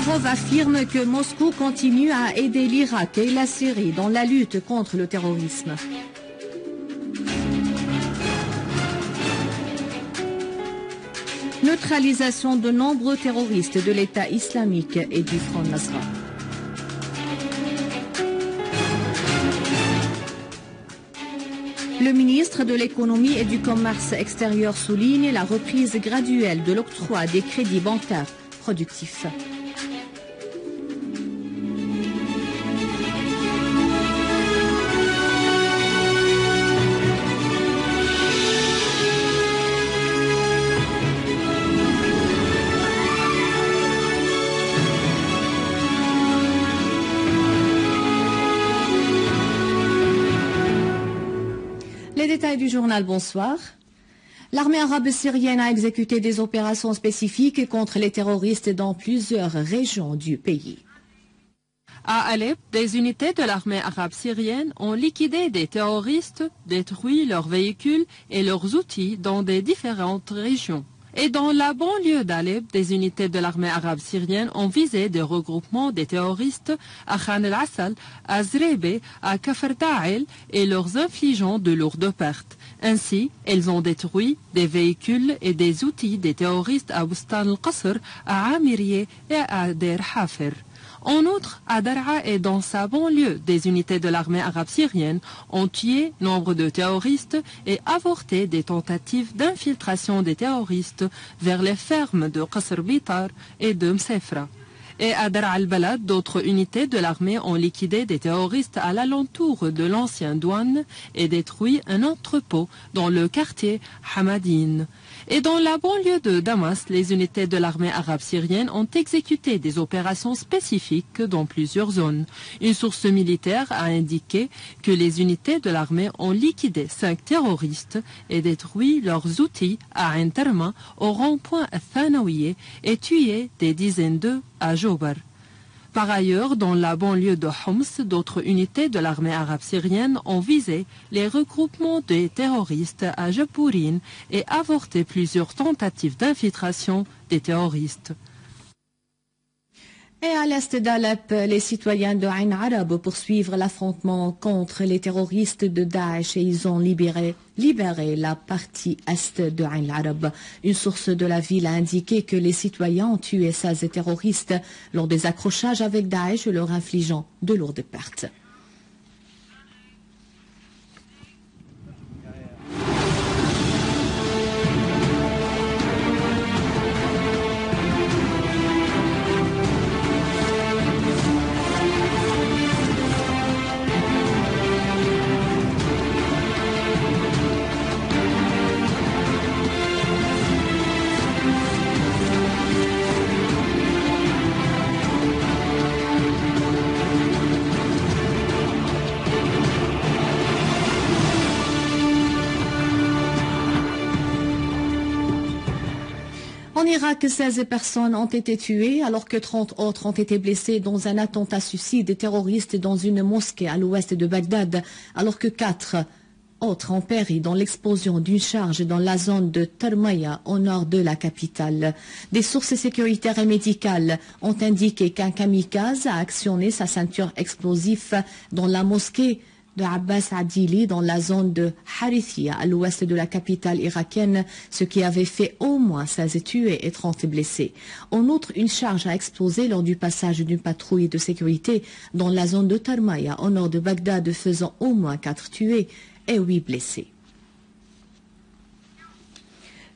Lavrov affirme que Moscou continue à aider l'Irak et la Syrie dans la lutte contre le terrorisme. Neutralisation de nombreux terroristes de l'État islamique et du Front Nasra. Le ministre de l'économie et du commerce extérieur souligne la reprise graduelle de l'octroi des crédits bancaires productifs. Les détails du journal, bonsoir. L'armée arabe syrienne a exécuté des opérations spécifiques contre les terroristes dans plusieurs régions du pays. À Alep, des unités de l'armée arabe syrienne ont liquidé des terroristes, détruit leurs véhicules et leurs outils dans des différentes régions. Et dans la banlieue d'Alep, des unités de l'armée arabe syrienne ont visé des regroupements des terroristes à Khan el-Assal, à Zrebe, à Kafr Da'el et leur infligeant de lourdes pertes. Ainsi, elles ont détruit des véhicules et des outils des terroristes à Bustan al-Qasr, à Amiriye et à Der Hafer. En outre, à Daraa et dans sa banlieue, des unités de l'armée arabe syrienne ont tué nombre de terroristes et avorté des tentatives d'infiltration des terroristes vers les fermes de Qasr Bitar et de Msefra. Et à Dar al-Balad, d'autres unités de l'armée ont liquidé des terroristes à l'alentour de l'ancien douane et détruit un entrepôt dans le quartier Hamadine. Et dans la banlieue de Damas, les unités de l'armée arabe syrienne ont exécuté des opérations spécifiques dans plusieurs zones. Une source militaire a indiqué que les unités de l'armée ont liquidé 5 terroristes et détruit leurs outils à Ain Terma, au rond-point Thanawiye, et tué des dizaines d'eux à Jobar. Par ailleurs, dans la banlieue de Homs, d'autres unités de l'armée arabe syrienne ont visé les regroupements des terroristes à Japourine et avorté plusieurs tentatives d'infiltration des terroristes. Et à l'est d'Alep, les citoyens de Ain Arab poursuivent l'affrontement contre les terroristes de Daesh et ils ont libéré la partie est de Ain Arab. Une source de la ville a indiqué que les citoyens ont tué 16 terroristes lors des accrochages avec Daesh, leur infligeant de lourdes pertes. En Irak, 16 personnes ont été tuées alors que 30 autres ont été blessées dans un attentat suicide terroriste dans une mosquée à l'ouest de Bagdad, alors que 4 autres ont péri dans l'explosion d'une charge dans la zone de Termaya au nord de la capitale. Des sources sécuritaires et médicales ont indiqué qu'un kamikaze a actionné sa ceinture explosive dans la mosquée de Abbas Adili dans la zone de Harithia à l'ouest de la capitale irakienne, ce qui avait fait au moins 16 tués et 30 blessés. En outre, une charge a explosé lors du passage d'une patrouille de sécurité dans la zone de Termaya au nord de Bagdad, faisant au moins 4 tués et 8 blessés.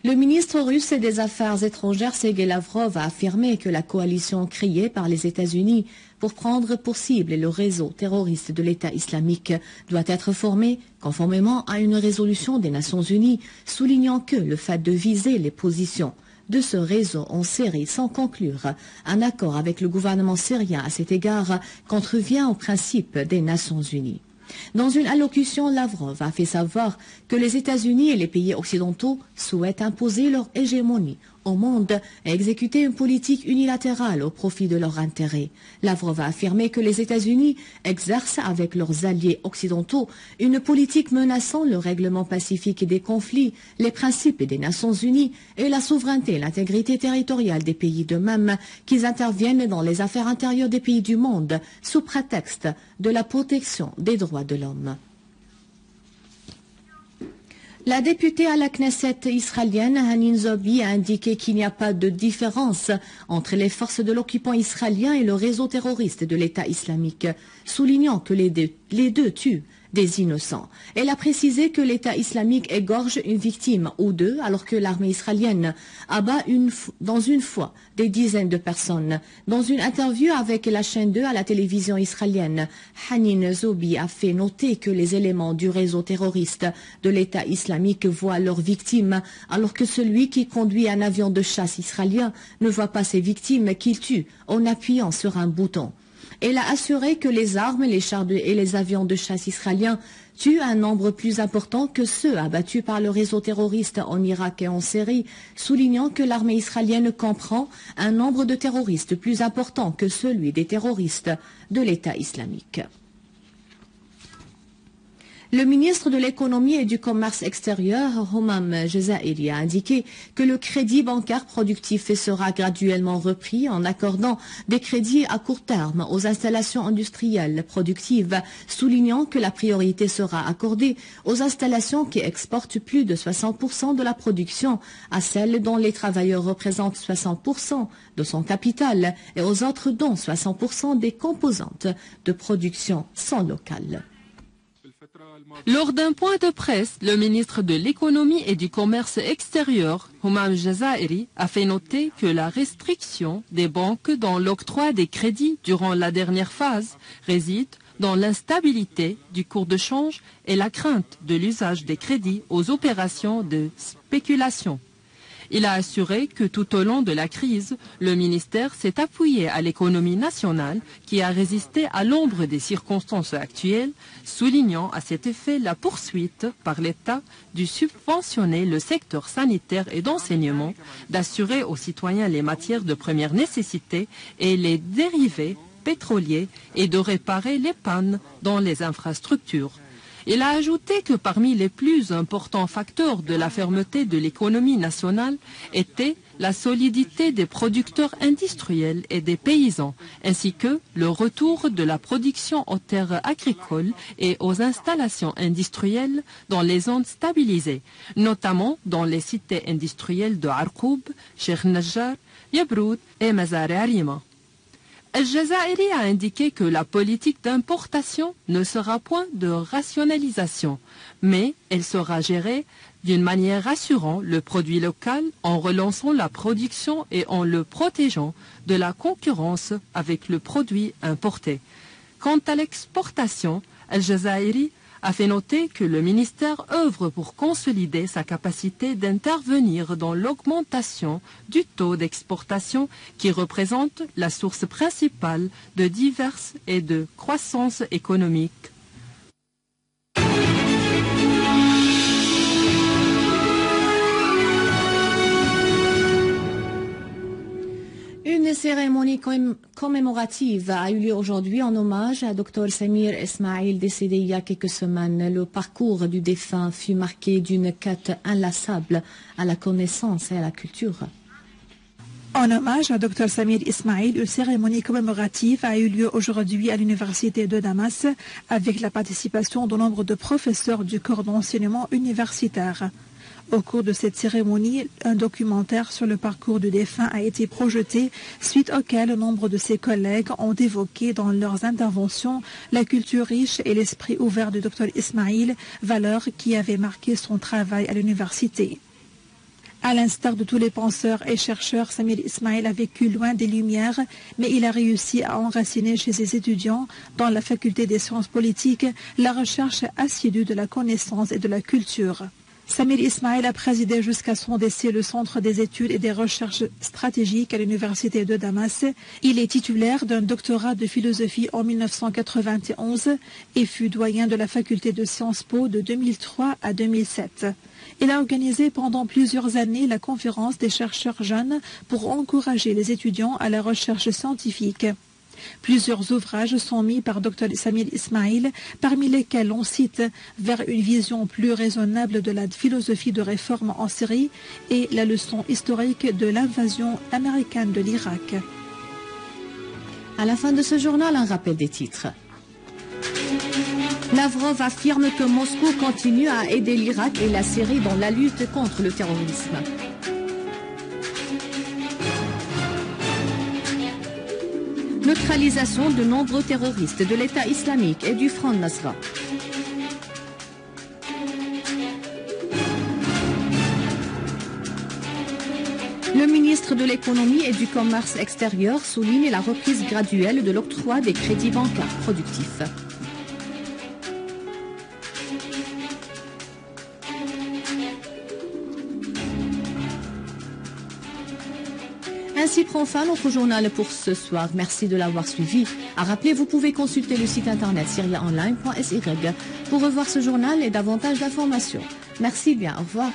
Le ministre russe des Affaires étrangères Sergei Lavrov a affirmé que la coalition créée par les États-Unis pour prendre pour cible le réseau terroriste de l'État islamique doit être formée conformément à une résolution des Nations Unies, soulignant que le fait de viser les positions de ce réseau en Syrie sans conclure un accord avec le gouvernement syrien à cet égard contrevient au principe des Nations Unies. Dans une allocution, Lavrov a fait savoir que les États-Unis et les pays occidentaux souhaitent imposer leur hégémonie au monde et exécuter une politique unilatérale au profit de leurs intérêts. Lavrov a affirmé que les États-Unis exercent avec leurs alliés occidentaux une politique menaçant le règlement pacifique des conflits, les principes des Nations Unies et la souveraineté et l'intégrité territoriale des pays, de même qu'ils interviennent dans les affaires intérieures des pays du monde sous prétexte de la protection des droits de l'homme. La députée à la Knesset israélienne, Hanin Zobi, a indiqué qu'il n'y a pas de différence entre les forces de l'occupant israélien et le réseau terroriste de l'État islamique, soulignant que les deux tuent des innocents. Elle a précisé que l'État islamique égorge une victime ou deux, alors que l'armée israélienne abat dans une fois des dizaines de personnes. Dans une interview avec la chaîne 2 à la télévision israélienne, Hanin Zobi a fait noter que les éléments du réseau terroriste de l'État islamique voient leurs victimes, alors que celui qui conduit un avion de chasse israélien ne voit pas ses victimes qu'il tue en appuyant sur un bouton. Elle a assuré que les armes, les chars et les avions de chasse israéliens tuent un nombre plus important que ceux abattus par le réseau terroriste en Irak et en Syrie, soulignant que l'armée israélienne comprend un nombre de terroristes plus important que celui des terroristes de l'État islamique. Le ministre de l'économie et du commerce extérieur, Homam Jezairi, a indiqué que le crédit bancaire productif sera graduellement repris en accordant des crédits à court terme aux installations industrielles productives, soulignant que la priorité sera accordée aux installations qui exportent plus de 60% de la production, à celles dont les travailleurs représentent 60% de son capital et aux autres dont 60% des composantes de production sont locales. Lors d'un point de presse, le ministre de l'économie et du commerce extérieur, Homam Jezairi, a fait noter que la restriction des banques dans l'octroi des crédits durant la dernière phase réside dans l'instabilité du cours de change et la crainte de l'usage des crédits aux opérations de spéculation. Il a assuré que tout au long de la crise, le ministère s'est appuyé à l'économie nationale qui a résisté à l'ombre des circonstances actuelles, soulignant à cet effet la poursuite par l'État de subventionner le secteur sanitaire et d'enseignement, d'assurer aux citoyens les matières de première nécessité et les dérivés pétroliers et de réparer les pannes dans les infrastructures. Il a ajouté que parmi les plus importants facteurs de la fermeté de l'économie nationale était la solidité des producteurs industriels et des paysans, ainsi que le retour de la production aux terres agricoles et aux installations industrielles dans les zones stabilisées, notamment dans les cités industrielles de Arkoub, Sheikh Najjar, Yabroud et Mazar-e Arima. Al-Jazairi a indiqué que la politique d'importation ne sera point de rationalisation, mais elle sera gérée d'une manière rassurant le produit local en relançant la production et en le protégeant de la concurrence avec le produit importé. Quant à l'exportation, Al-Jazairi a fait noter que le ministère œuvre pour consolider sa capacité d'intervenir dans l'augmentation du taux d'exportation qui représente la source principale de diverses et de croissance économique. Une cérémonie commémorative a eu lieu aujourd'hui en hommage à Dr Samir Ismail, décédé il y a quelques semaines. Le parcours du défunt fut marqué d'une quête inlassable à la connaissance et à la culture. En hommage à Dr Samir Ismail, une cérémonie commémorative a eu lieu aujourd'hui à l'université de Damas avec la participation de nombre de professeurs du corps d'enseignement universitaire. Au cours de cette cérémonie, un documentaire sur le parcours du défunt a été projeté, suite auquel nombre de ses collègues ont évoqué dans leurs interventions la culture riche et l'esprit ouvert du Dr Ismail, valeurs qui avaient marqué son travail à l'université. À l'instar de tous les penseurs et chercheurs, Samir Ismail a vécu loin des Lumières, mais il a réussi à enraciner chez ses étudiants, dans la faculté des sciences politiques, la recherche assidue de la connaissance et de la culture. Samir Ismail a présidé jusqu'à son décès le Centre des études et des recherches stratégiques à l'Université de Damas. Il est titulaire d'un doctorat de philosophie en 1991 et fut doyen de la faculté de Sciences Po de 2003 à 2007. Il a organisé pendant plusieurs années la conférence des chercheurs jeunes pour encourager les étudiants à la recherche scientifique. Plusieurs ouvrages sont mis par Dr Samir Ismail, parmi lesquels on cite Vers une vision plus raisonnable de la philosophie de réforme en Syrie et la leçon historique de l'invasion américaine de l'Irak. À la fin de ce journal, un rappel des titres. Lavrov affirme que Moscou continue à aider l'Irak et la Syrie dans la lutte contre le terrorisme. Neutralisation de nombreux terroristes de l'État islamique et du Front Nasra. Le ministre de l'économie et du commerce extérieur souligne la reprise graduelle de l'octroi des crédits bancaires productifs. Ainsi prend fin notre journal pour ce soir. Merci de l'avoir suivi. À rappeler, vous pouvez consulter le site internet syriaonline.sy pour revoir ce journal et davantage d'informations. Merci bien, au revoir.